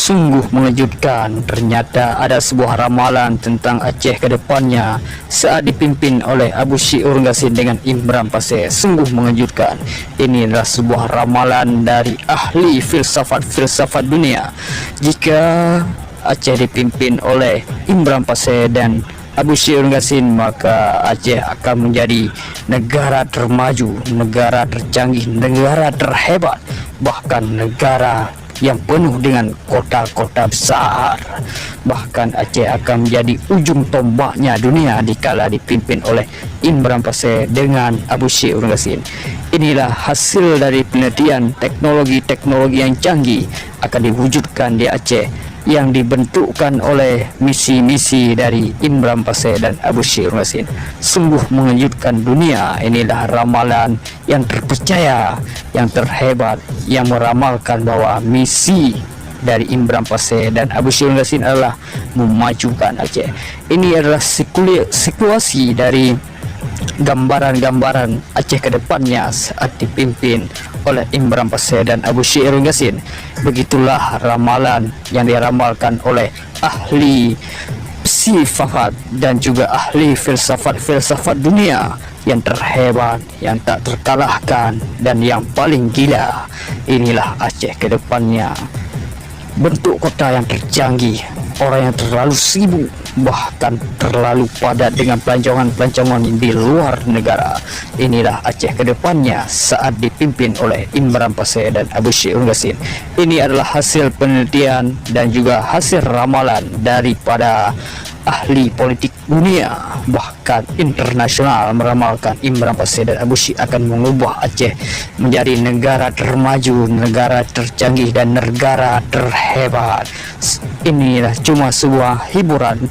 Sungguh mengejutkan, ternyata ada sebuah ramalan tentang Aceh ke depannya saat dipimpin oleh Abu Syi'ur Yasin dengan Imran Pasir. Sungguh mengejutkan. Ini adalah sebuah ramalan dari ahli filsafat dunia. Jika Aceh dipimpin oleh Imran Pasir dan Abu Syi'ur Yasin, maka Aceh akan menjadi negara termaju, negara tercanggih, negara terhebat, bahkan negara yang penuh dengan kota-kota besar. Bahkan Aceh akan menjadi ujung tombaknya dunia dikala dipimpin oleh Imran Pasir dengan Abu Syi'ur Yasin. Inilah hasil dari penelitian teknologi yang canggih akan diwujudkan di Aceh, yang dibentukkan oleh misi-misi dari Imran Pasir dan Abu Syi'ur Yasin. Sungguh mengejutkan dunia. Inilah ramalan yang terpercaya, yang terhebat, yang meramalkan bahwa misi dari Imran Pasir dan Abu Syi'ur Yasin adalah memajukan Aceh. Ini adalah situasi dari gambaran Aceh ke depannya saat dipimpin oleh Imran Pasir dan Abu Syi'ur Yasin. Begitulah ramalan yang diramalkan oleh ahli sifat dan juga ahli filsafat dunia yang terhebat, yang tak terkalahkan, dan yang paling gila. Inilah Aceh ke depannya. Bentuk kota yang tercanggih, orang yang terlalu sibuk, bahkan terlalu padat dengan pelancongan di luar negara. Inilah Aceh ke depannya saat dipimpin oleh Imran Pasir dan Abu Syi'ur Yasin. Ini adalah hasil penelitian dan juga hasil ramalan daripada ahli politik dunia, bahkan internasional, meramalkan Imran Pasir dan Abu Syi'ur akan mengubah Aceh menjadi negara termaju, negara tercanggih, dan negara terhebat. Inilah cuma sebuah hiburan.